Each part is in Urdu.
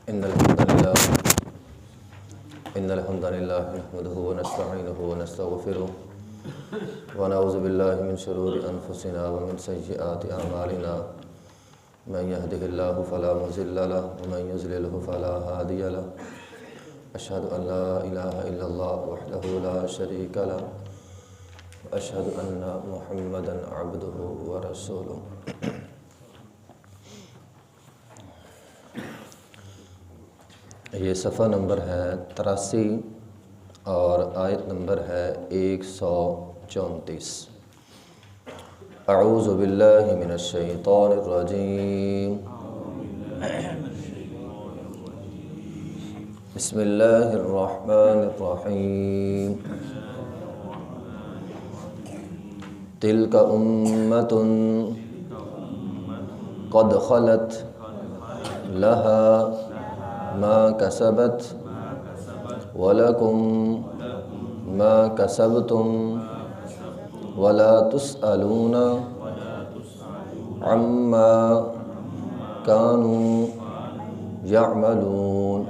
إن الحمد لله نحمده ونستعينه ونستغفره ونعوذ بالله من شرور أنفسنا ومن سيئات أعمالنا من يهده الله فلا مضل له ومن يضلل فلا هادي له أشهد أن لا إله إلا الله وحده لا شريك له وأشهد أن محمدا عبده ورسوله. یہ صفحہ نمبر ہے 83 اور آیت نمبر ہے 134. اعوذ باللہ من الشیطان الرجیم. بسم اللہ الرحمن الرحیم. تلک امۃ قد خلت لہا ما کسبت وَلَكُمْ مَا كَسَبْتُمْ وَلَا تُسْأَلُونَ عَمَّا كَانُوا يَعْمَلُونَ.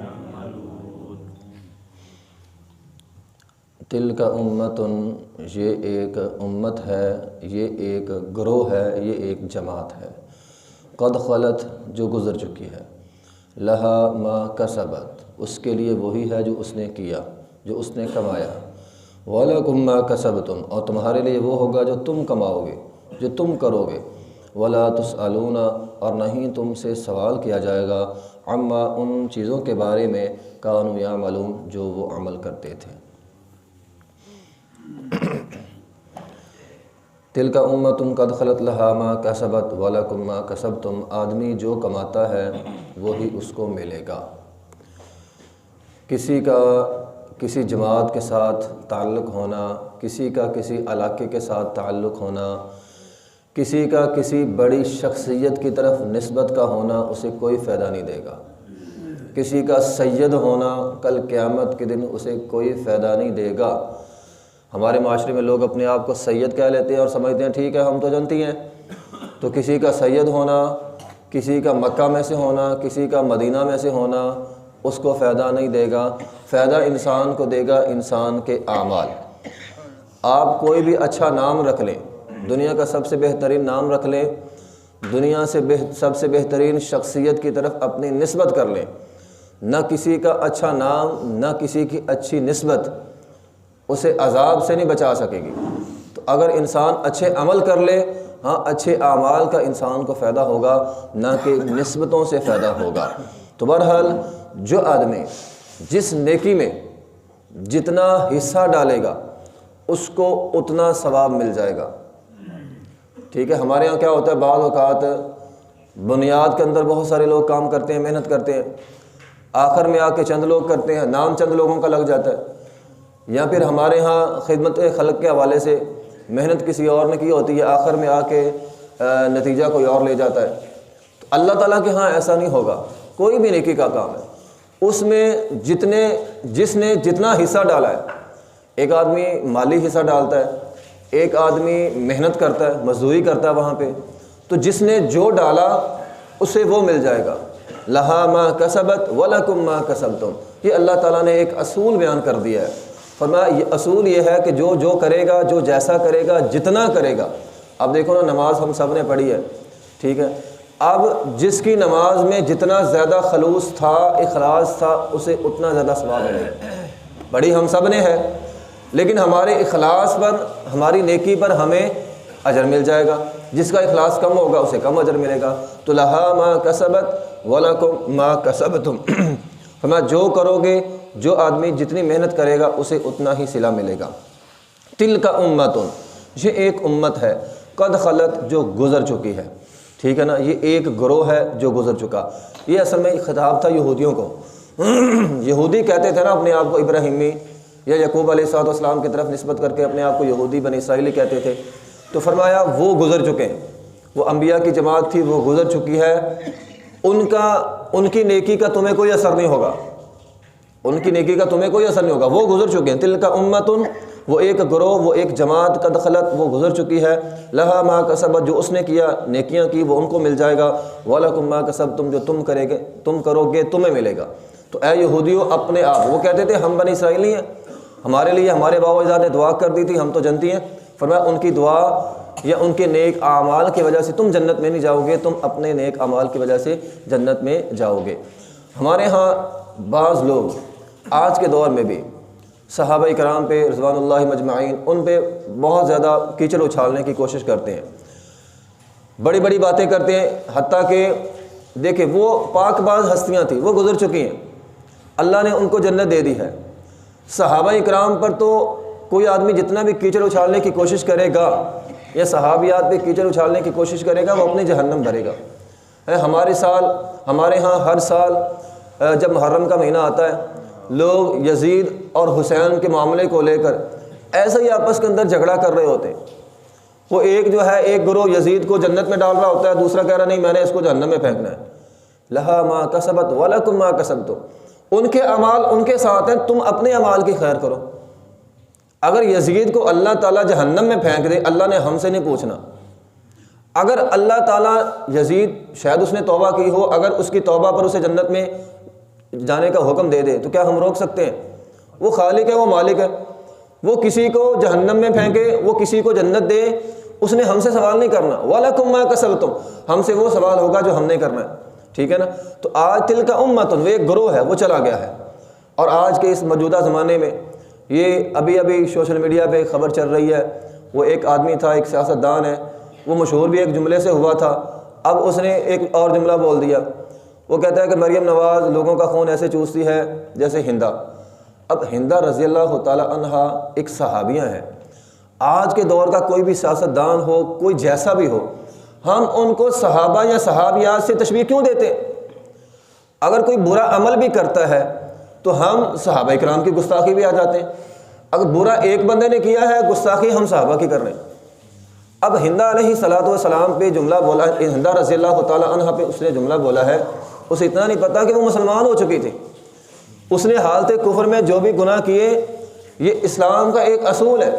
تِلْكَ أُمَّةٌ، یہ ایک امت ہے، یہ ایک گروہ ہے، یہ ایک جماعت ہے. قد خلت، جو گزر چکی ہے. لہا ما کسبت، اس کے لیے وہی ہے جو اس نے کیا، جو اس نے کمایا. وَلَكُمْ مَا كَسَبْتُمْ، اور تمہارے لیے وہ ہوگا جو تم کماؤ گے، جو تم کرو گے. وَلَا تُسْأَلُونَ، اور نہیں تم سے سوال کیا جائے گا. عَمَّا، ان چیزوں کے بارے میں. كَانُوا يَعْمَلُونَ، جو وہ عمل کرتے تھے. تِلْكَ أُمَّةٌ قَدْ خَلَتْ لَهَا مَا كَسَبَتْ وَلَكُمْ مَا كَسَبْتُمْ. آدمی جو کماتا ہے وہی اس کو ملے گا. کسی کا کسی جماعت کے ساتھ تعلق ہونا، کسی کا کسی علاقے کے ساتھ تعلق ہونا، کسی کا کسی بڑی شخصیت کی طرف نسبت کا ہونا اسے کوئی فائدہ نہیں دے گا. کسی کا سید ہونا کل قیامت کے دن اسے کوئی فائدہ نہیں دے گا. ہمارے معاشرے میں لوگ اپنے آپ کو سید کہہ لیتے ہیں اور سمجھتے ہیں ٹھیک ہے ہم تو جانتی ہیں. تو کسی کا سید ہونا، کسی کا مکہ میں سے ہونا، کسی کا مدینہ میں سے ہونا اس کو فائدہ نہیں دے گا. فائدہ انسان کو دے گا انسان کے اعمال. آپ کوئی بھی اچھا نام رکھ لیں، دنیا کا سب سے بہترین نام رکھ لیں، دنیا سے سب سے بہترین شخصیت کی طرف اپنی نسبت کر لیں، نہ کسی کا اچھا نام نہ کسی کی اچھی نسبت اسے عذاب سے نہیں بچا سکے گی. تو اگر انسان اچھے عمل کر لے، ہاں اچھے اعمال کا انسان کو فائدہ ہوگا، نہ کہ نسبتوں سے فائدہ ہوگا. تو بہرحال جو آدمی جس نیکی میں جتنا حصہ ڈالے گا اس کو اتنا ثواب مل جائے گا. ٹھیک ہے، ہمارے ہاں کیا ہوتا ہے، بعض اوقات بنیاد کے اندر بہت سارے لوگ کام کرتے ہیں، محنت کرتے ہیں، آخر میں آ کے چند لوگ کرتے ہیں، نام چند لوگوں کا لگ جاتا ہے. یا پھر ہمارے ہاں خدمت خلق کے حوالے سے محنت کسی اور نے کی ہوتی ہے، آخر میں آ کے نتیجہ کوئی اور لے جاتا ہے. تو اللہ تعالیٰ کے ہاں ایسا نہیں ہوگا. کوئی بھی نیکی کا کام ہے اس میں جس نے جتنا حصہ ڈالا ہے، ایک آدمی مالی حصہ ڈالتا ہے، ایک آدمی محنت کرتا ہے، مزدوری کرتا ہے وہاں پہ، تو جس نے جو ڈالا اسے وہ مل جائے گا. لہا ما کسبت وَلَكُمْ مَا كَسَبْتُمْ. یہ اللہ تعالیٰ نے ایک اصول بیان کر دیا ہے. فرمایا یہ اصول یہ ہے کہ جو کرے گا، جو جیسا کرے گا، جتنا کرے گا. اب دیکھو نا، نماز ہم سب نے پڑھی ہے، ٹھیک ہے. اب جس کی نماز میں جتنا زیادہ خلوص تھا، اخلاص تھا، اسے اتنا زیادہ ثواب ملے گا. پڑھی ہم سب نے ہے، لیکن ہمارے اخلاص پر، ہماری نیکی پر ہمیں اجر مل جائے گا. جس کا اخلاص کم ہوگا اسے کم اجر ملے گا. تو لہا ما کسبت وَلَكُمْ مَا كَسَبْتُمْ. فرمایا جو کرو گے، جو آدمی جتنی محنت کرے گا اسے اتنا ہی صلہ ملے گا. تِلْكَ أُمَّةٌ، یہ ایک امت ہے. قد خلت، جو گزر چکی ہے. ٹھیک ہے نا، یہ ایک گروہ ہے جو گزر چکا. یہ اصل میں خطاب تھا یہودیوں کو. یہودی کہتے تھے نا اپنے آپ کو ابراہیمی یا یعقوب علیہ السلام کی طرف نسبت کر کے اپنے آپ کو یہودی بنی اسرائیلی کہتے تھے. تو فرمایا وہ گزر چکے ہیں، وہ انبیاء کی جماعت تھی، وہ گزر چکی ہے. ان کی نیکی کا تمہیں کوئی اثر نہیں ہوگا، ان کی نیکی کا تمہیں کوئی اثر نہیں ہوگا. وہ گزر چکے ہیں. تِلْكَ أُمَّةٌ وہ ایک گروہ، وہ ایک جماعت قد خلت، وہ گزر چکی ہے، لہا ما کسبت، جو اس نے کیا نیکیاں کی وہ ان کو مل جائے گا، ولکم ما کسبتم، جو تم کرو گے تمہیں ملے گا۔ تو اے یہودیو اپنے آپ، وہ کہتے تھے ہم بنی اسرائیلی ہیں، ہمارے لیے ہمارے باپ و اجداد نے دعا کر دی تھی، ہم تو جنتی ہیں۔ فرمایا ان کی دعا یا ان کے نیک اعمال کی وجہ سے تم جنت میں نہیں جاؤ گے، تم اپنے نیک اعمال کی وجہ سے جنت میں جاؤ گے۔ ہمارے ہاں بعض لوگ آج کے دور میں بھی صحابہ کرام پہ رضوان اللہ مجمعین ان پہ بہت زیادہ کیچڑ اچھالنے کی کوشش کرتے ہیں، بڑی بڑی باتیں کرتے ہیں، حتیٰ کہ دیکھیں وہ پاک باز ہستیاں تھیں، وہ گزر چکی ہیں، اللہ نے ان کو جنت دے دی ہے۔ صحابہ کرام پر تو کوئی آدمی جتنا بھی کیچڑ اچھالنے کی کوشش کرے گا یا صحابیات پہ کیچڑ اچھالنے کی کوشش کرے گا وہ اپنی جہنم بھرے گا۔ ہمارے ہاں ہر سال جب محرم کا مہینہ آتا ہے لوگ یزید اور حسین کے معاملے کو لے کر ایسے ہی آپس کے اندر جھگڑا کر رہے ہوتے ہیں۔ وہ ایک جو ہے ایک گروہ یزید کو جنت میں ڈال رہا ہوتا ہے، دوسرا کہہ رہا نہیں میں نے اس کو جہنم میں پھینکنا ہے۔ لہا ما کسبت ولکم ما کسبتم، ان کے اعمال ان کے ساتھ ہیں، تم اپنے اعمال کی خیر کرو۔ اگر یزید کو اللہ تعالیٰ جہنم میں پھینک دے، اللہ نے ہم سے نہیں پوچھنا۔ اگر اللہ تعالیٰ یزید شاید اس نے توبہ کی ہو، اگر اس کی توبہ پر اسے جنت میں جانے کا حکم دے دے تو کیا ہم روک سکتے ہیں؟ وہ خالق ہے، وہ مالک ہے، وہ کسی کو جہنم میں پھینکے، وہ کسی کو جنت دے، اس نے ہم سے سوال نہیں کرنا۔ وَلَكُمْ مَا كَسَبْتُمْ، ہم سے وہ سوال ہوگا جو ہم نے کرنا ہے، ٹھیک ہے نا۔ تو آج تِلْكَ أُمَّةٌ، وہ ایک گروہ ہے، وہ چلا گیا ہے۔ اور آج کے اس موجودہ زمانے میں یہ ابھی سوشل میڈیا پہ خبر چل رہی ہے، وہ ایک آدمی تھا، ایک سیاستدان ہے، وہ مشہور بھی ایک جملے سے ہوا تھا، اب اس نے ایک اور جملہ بول دیا، وہ کہتا ہے کہ مریم نواز لوگوں کا خون ایسے چوستی ہے جیسے ہندا۔ اب ہندا رضی اللہ تعالیٰ عنہا ایک صحابیہ ہیں، آج کے دور کا کوئی بھی سیاستدان ہو، کوئی جیسا بھی ہو، ہم ان کو صحابہ یا صحابیات سے تشبیہ کیوں دیتے؟ اگر کوئی برا عمل بھی کرتا ہے تو ہم صحابہ کرام کی گستاخی بھی آ جاتے ہیں، اگر برا ایک بندے نے کیا ہے گستاخی ہم صحابہ کی کر رہے ہیں۔ اب ہندا علیہ الصلوۃ والسلام پہ جملہ بولا، ہندا رضی اللہ تعالیٰ عنہ پہ اس نے جملہ بولا ہے، اسے اتنا نہیں پتا کہ وہ مسلمان ہو چکی تھی، اس نے حالت کفر میں جو بھی گناہ کیے۔ یہ اسلام کا ایک اصول ہے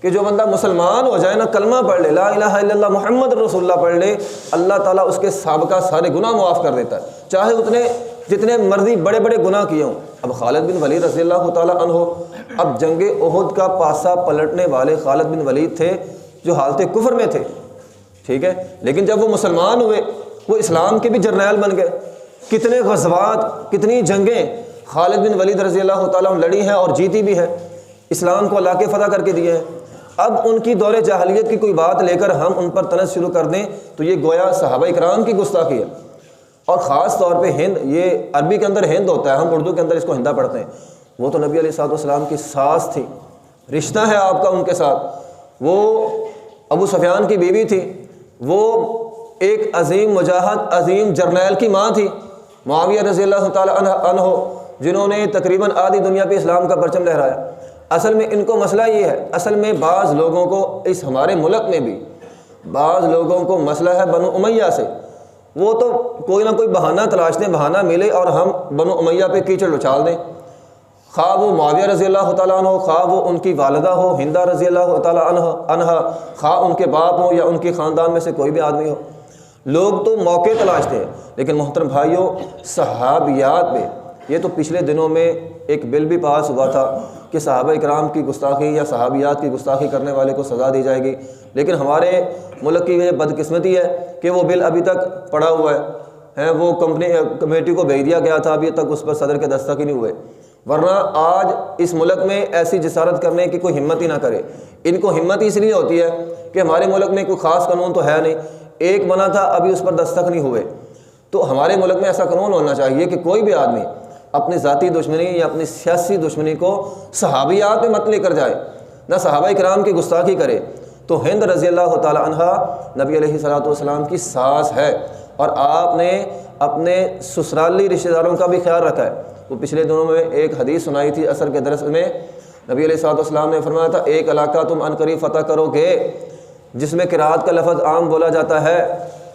کہ جو بندہ مسلمان ہو جائے نا، کلمہ پڑھ لے، لا الہ الا اللہ محمد رسول اللہ پڑھ لے، اللہ تعالیٰ اس کے سابقہ سارے گناہ معاف کر دیتا ہے، چاہے جتنے مرضی بڑے بڑے گناہ کیے ہوں۔ اب خالد بن ولید رضی اللہ تعالیٰ عنہ، اب جنگ احد کا پاسا پلٹنے والے خالد بن ولید تھے جو حالت کفر میں تھے، ٹھیک ہے، لیکن جب وہ مسلمان ہوئے وہ اسلام کے بھی جرنیل بن گئے۔ کتنے غزوات، کتنی جنگیں خالد بن ولید رضی اللہ تعالیٰ عنہ لڑی ہیں اور جیتی بھی ہیں، اسلام کو اللہ کے فتح کر کے دیے ہیں۔ اب ان کی دور جاہلیت کی کوئی بات لے کر ہم ان پر طنز شروع کر دیں تو یہ گویا صحابہ کرام کی گستاخی ہے۔ اور خاص طور پہ ہند، یہ عربی کے اندر ہند ہوتا ہے، ہم اردو کے اندر اس کو ہندا پڑھتے ہیں۔ وہ تو نبی علیہ الصلوۃ والسلام کی ساس تھی، رشتہ ہے آپ کا ان کے ساتھ، وہ ابو سفیان کی بیوی تھی، وہ ایک عظیم مجاہد، عظیم جرنیل کی ماں تھی، معاویہ رضی اللہ تعالیٰ عنہ، جنہوں نے تقریباً آدھی دنیا پہ اسلام کا پرچم لہرایا۔ اصل میں ان کو مسئلہ یہ ہے، اصل میں بعض لوگوں کو اس ہمارے ملک میں بھی بعض لوگوں کو مسئلہ ہے بنو امیہ سے، وہ تو کوئی نہ کوئی بہانہ تلاشتے ہیں، بہانہ ملے اور ہم بنو امیہ پہ کیچڑ اچھال دیں، خواہ وہ معاویہ رضی اللہ تعالیٰ عنہ، خواہ وہ ان کی والدہ ہو ہندا رضی اللہ تعالیٰ عنہ، خواہ ان کے باپ ہو یا ان کے خاندان میں سے کوئی بھی آدمی ہو، لوگ تو موقع تلاشتے ہیں۔ لیکن محترم بھائیوں، صحابیات میں یہ تو پچھلے دنوں میں ایک بل بھی پاس ہوا تھا کہ صحابہ کرام کی گستاخی یا صحابیات کی گستاخی کرنے والے کو سزا دی جائے گی، لیکن ہمارے ملک کی یہ بدقسمتی ہے کہ وہ بل ابھی تک پڑا ہوا ہے، وہ کمیٹی کو بھیج دیا گیا تھا، ابھی تک اس پر صدر کے دستخط ہی نہیں ہوئے، ورنہ آج اس ملک میں ایسی جسارت کرنے کی کوئی ہمت ہی نہ کرے۔ ان کو ہمت اس لیے ہوتی ہے کہ ہمارے ملک میں کوئی خاص قانون تو ہے نہیں، ایک بنا تھا ابھی اس پر دستخط نہیں ہوئے۔ تو ہمارے ملک میں ایسا قانون ہونا چاہیے کہ کوئی بھی آدمی اپنی ذاتی دشمنی یا اپنی سیاسی دشمنی کو صحابیات پہ مت لے کر جائے، نہ صحابہ کرام کی گستاخی کرے۔ تو ہند رضی اللہ تعالیٰ عنہا نبی علیہ الصلوۃ والسلام کی ساس ہے، اور آپ نے اپنے سسرالی رشتہ داروں کا بھی خیال رکھا ہے۔ وہ پچھلے دنوں میں ایک حدیث سنائی تھی عصر کے درس میں، نبی علیہ الصلوۃ والسلام نے فرمایا تھا ایک علاقہ تم عنقریب فتح کرو گے جس میں قرات کا لفظ عام بولا جاتا ہے،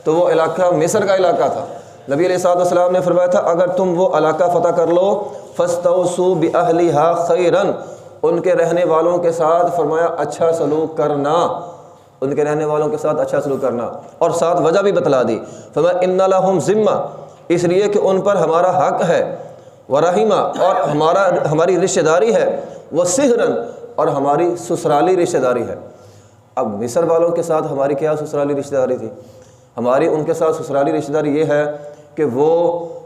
تو وہ علاقہ مصر کا علاقہ تھا۔ نبی علیہ الصلوۃ والسلام نے فرمایا تھا اگر تم وہ علاقہ فتح کر لو فاستوصوا بأہلھا خیرا، ان کے رہنے والوں کے ساتھ فرمایا اچھا سلوک کرنا، ان کے رہنے والوں کے ساتھ اچھا سلوک کرنا، اور ساتھ وجہ بھی بتلا دی، فرمایا ان لہم ذمہ، اس لیے کہ ان پر ہمارا حق ہے، ورحمہ، اور ہماری رشتہ داری ہے، وصہرن، اور ہماری سسرالی رشتہ داری ہے۔ اب مصر والوں کے ساتھ ہماری کیا سسرالی رشتہ داری تھی؟ ہماری ان کے ساتھ سسرالی رشتہ داری یہ ہے کہ وہ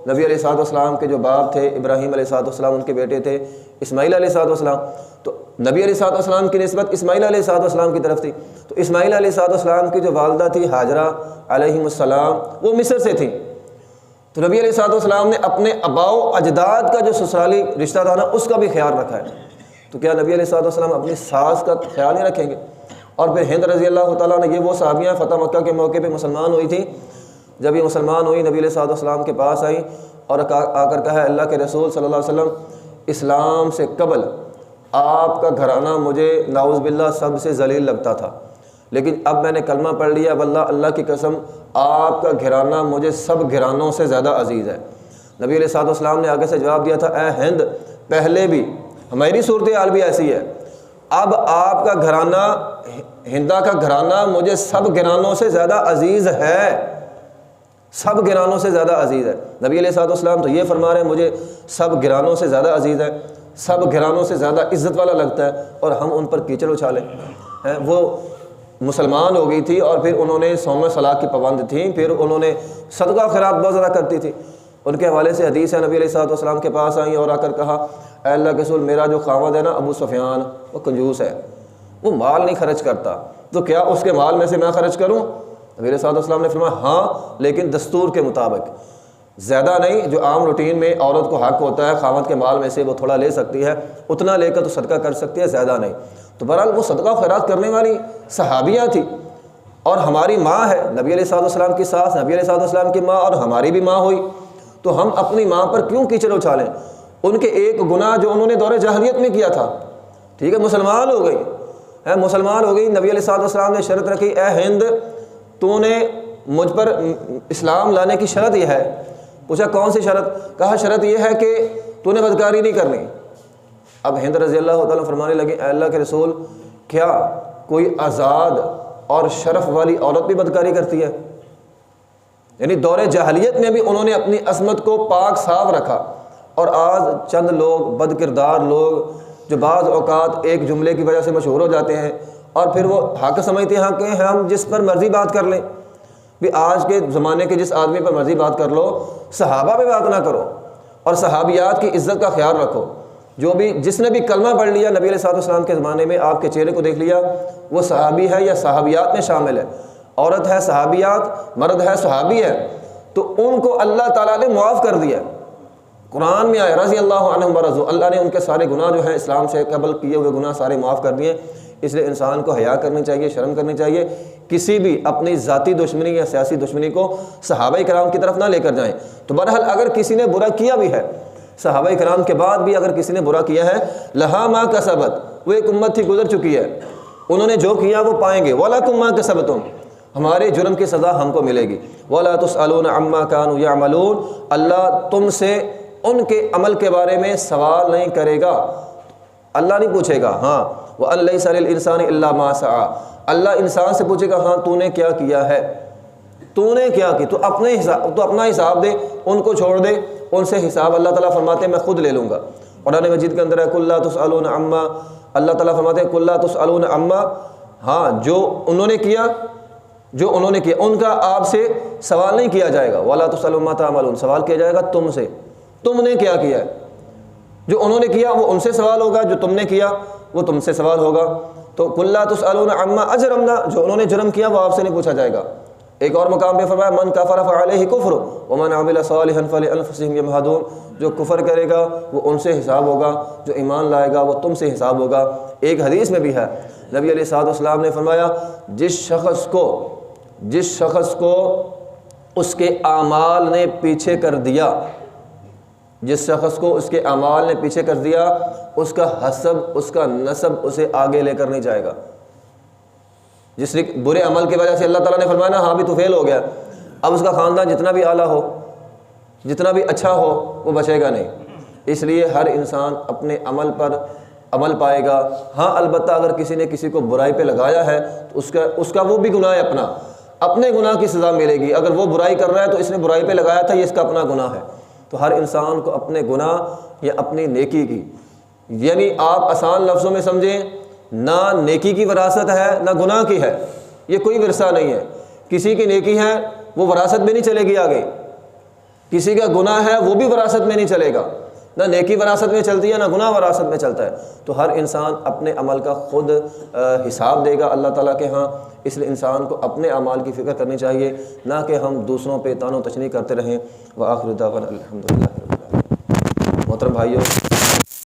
نبی علیہ السلام کے جو باپ تھے ابراہیم علیہ السلام، ان کے بیٹے تھے اسماعیل علیہ السلام، تو نبی علیہ السلام کی نسبت اسماعیل علیہ السلام کی طرف تھی، تو اسماعیل علیہ السلام کی جو والدہ تھی ہاجرہ علیہم السلام، وہ مصر سے تھیں، تو نبی علیہ السلام نے اپنے آباء و اجداد کا جو سسرالی رشتہ تھا نا اس کا بھی خیال رکھا ہے، تو کیا نبی علیہ السلام اپنی ساس کا خیال نہیں رکھیں گے؟ اور پھر ہند رضی اللہ تعالیٰ نے، یہ وہ صحابیاں فتح مکہ کے موقع پہ مسلمان ہوئی تھیں، جب یہ مسلمان ہوئی نبی علیہ السلام کے پاس آئیں اور آ کر کہا اللہ کے رسول صلی اللہ علیہ وسلم، اسلام سے قبل آپ کا گھرانہ مجھے نعوذ باللہ سب سے ذلیل لگتا تھا، لیکن اب میں نے کلمہ پڑھ لیا، واللہ اللہ کی قسم آپ کا گھرانہ مجھے سب گھرانوں سے زیادہ عزیز ہے۔ نبی علیہ السلام نے آگے سے جواب دیا تھا، اے ہند، پہلے بھی ہماری صورتحال بھی ایسی ہے، اب آپ کا گھرانہ، ہندا کا گھرانہ مجھے سب گھرانوں سے زیادہ عزیز ہے، سب گھرانوں سے زیادہ عزیز ہے۔ نبی علیہ السلام تو یہ فرما رہے ہیں مجھے سب گھرانوں سے زیادہ عزیز ہے، سب گھرانوں سے زیادہ عزت والا لگتا ہے، اور ہم ان پر کیچڑ اچھالیں ہیں۔ وہ مسلمان ہو گئی تھی اور پھر انہوں نے صوم صلاۃ کی پابند تھیں، پھر انہوں نے صدقہ خیرات بہت زیادہ کرتی تھی۔ ان کے حوالے سے حدیث ہے، نبی علیہ السلام کے پاس آئیں اور آ کر کہا، اے اللہ کے رسول، میرا جو خاوند ہے نا ابو سفیان، وہ کنجوس ہے، وہ مال نہیں خرچ کرتا، تو کیا اس کے مال میں سے میں خرچ کروں؟ نبی علیہ السلام نے فرمایا ہاں، لیکن دستور کے مطابق، زیادہ نہیں، جو عام روٹین میں عورت کو حق ہوتا ہے خاوند کے مال میں سے وہ تھوڑا لے سکتی ہے، اتنا لے کر تو صدقہ کر سکتی ہے، زیادہ نہیں۔ تو بہرحال وہ صدقہ خیرات کرنے والی صحابیہ تھی، اور ہماری ماں ہے نبی علیہ السلام کی ساس، نبی علیہ السلام کی ماں، اور ہماری بھی ماں ہوئی، تو ہم اپنی ماں پر کیوں کیچڑ اچھالیں؟ ان کے ایک گناہ جو انہوں نے دور جاہلیت میں کیا تھا، ٹھیک ہے، مسلمان ہو گئی، مسلمان ہو گئی، نبی علیہ السلام نے شرط رکھی، اے ہند، تو نے مجھ پر اسلام لانے کی شرط یہ ہے۔ پوچھا کون سی شرط؟ کہا شرط یہ ہے کہ تو نے بدکاری نہیں کرنی۔ اب ہند رضی اللہ تعالیٰ فرمانے لگے، اے اللہ کے رسول، کیا کوئی آزاد اور شرف والی عورت بھی بدکاری کرتی ہے؟ یعنی دور جاہلیت میں بھی انہوں نے اپنی عصمت کو پاک صاف رکھا، اور آج چند لوگ بد کردار لوگ جو بعض اوقات ایک جملے کی وجہ سے مشہور ہو جاتے ہیں اور پھر وہ حق سمجھتے ہیں کہ ہم جس پر مرضی بات کر لیں۔ بھی آج کے زمانے کے جس آدمی پر مرضی بات کر لو، صحابہ پہ بات نہ کرو، اور صحابیات کی عزت کا خیال رکھو۔ جو بھی جس نے بھی کلمہ پڑھ لیا نبی علیہ السلام کے زمانے میں، آپ کے چہرے کو دیکھ لیا، وہ صحابی ہے یا صحابیات میں شامل ہے، عورت ہے صحابیات، مرد ہے صحابی ہے، تو ان کو اللہ تعالیٰ نے معاف کر دیا۔ قرآن میں آئے رضی اللہ عنہم ورضوا، اللہ نے ان کے سارے گناہ جو ہیں اسلام سے قبل کیے ہوئے گناہ سارے معاف کر دیے۔ اس لیے انسان کو حیا کرنی چاہیے، شرم کرنی چاہیے، کسی بھی اپنی ذاتی دشمنی یا سیاسی دشمنی کو صحابہ کرام کی طرف نہ لے کر جائیں۔ تو بہرحال اگر کسی نے برا کیا بھی ہے، صحابہ کرام کے بعد بھی اگر کسی نے برا کیا ہے، لہا ما کسبت، وہ ایک امت تھی گزر چکی ہے، انہوں نے جو کیا وہ پائیں گے، وَلَكُمْ مَا كَسَبْتُمْ، ہمارے جرم کی سزا ہم کو ملے گی، وَلَا تُسْأَلُونَ عَمَّا كَانُوا يَعْمَلُونَ، اللہ تم سے ان کے عمل کے بارے میں سوال نہیں کرے گا، اللہ نہیں پوچھے گا۔ ہاں وَأَن لَيْسَ لِلْإِنسَانِ إِلَّا مَا سَعَىٰ، اللہ انسان سے پوچھے گا ہاں تو نے کیا کیا ہے، تو نے کیا کی، تو اپنا حساب دے، ان کو چھوڑ دے، ان سے حساب اللہ تعالیٰ فرماتے ہیں میں خود لے لوں گا۔ قرآن مجید کے اندر ہے قُل لَا تُسْأَلُونَ عَمَّا، اللہ تعالیٰ فرماتے ہیں قُل لَا تُسْأَلُونَ عَمَّا، ہاں جو انہوں نے کیا ان کا آپ سے سوال نہیں کیا جائے گا، وَلَا تُسْأَلُونَ مَا تَعْمَلُونَ، سوال کیا جائے گا تم سے، تم نے کیا کیا ہے، جو انہوں نے کیا وہ ان سے سوال ہوگا، جو تم نے کیا وہ تم سے سوال ہوگا۔ تو قُل لَا تُسْأَلُونَ عَمَّا أَجْرَمْنَا، جو انہوں نے جرم کیا وہ آپ سے نہیں پوچھا جائے گا۔ ایک اور مقام پہ فرمایا من کفر فعلیہ کفر ومن عمل صالحا فلانفسهم یمہدون، جو کفر کرے گا وہ ان سے حساب ہوگا، جو ایمان لائے گا وہ تم سے حساب ہوگا۔ ایک حدیث میں بھی ہے نبی علیہ السلام نے فرمایا جس شخص کو اس کے اعمال نے پیچھے کر دیا، جس شخص کو اس کے اعمال نے پیچھے کر دیا، اس کا حسب، اس کا نسب اسے آگے لے کر نہیں جائے گا۔ جس نے برے عمل کی وجہ سے اللہ تعالیٰ نے فرمایا نا ہاں بھی تو فیل ہو گیا، اب اس کا خاندان جتنا بھی اعلیٰ ہو، جتنا بھی اچھا ہو، وہ بچے گا نہیں۔ اس لیے ہر انسان اپنے عمل پر عمل پائے گا۔ ہاں البتہ اگر کسی نے کسی کو برائی پہ لگایا ہے تو اس کا وہ بھی گناہ ہے، اپنے گناہ کی سزا ملے گی۔ اگر وہ برائی کر رہا ہے تو اس نے برائی پہ لگایا تھا، یہ اس کا اپنا گناہ ہے۔ تو ہر انسان کو اپنے گناہ یا اپنی نیکی کی، یعنی آپ آسان لفظوں میں سمجھیں، نہ نیکی کی وراثت ہے نہ گناہ کی ہے، یہ کوئی ورثہ نہیں ہے۔ کسی کی نیکی ہے وہ وراثت میں نہیں چلے گی آگے، کسی کا گناہ ہے وہ بھی وراثت میں نہیں چلے گا، نہ نیکی وراثت میں چلتی ہے نہ گناہ وراثت میں چلتا ہے۔ تو ہر انسان اپنے عمل کا خود حساب دے گا اللہ تعالیٰ کے ہاں، اس لیے انسان کو اپنے اعمال کی فکر کرنی چاہیے، نہ کہ ہم دوسروں پہ طعن و تشنیع کرتے رہیں۔ وآخر دعوانا الحمدللہ رب العالمین۔ محترم بھائیوں،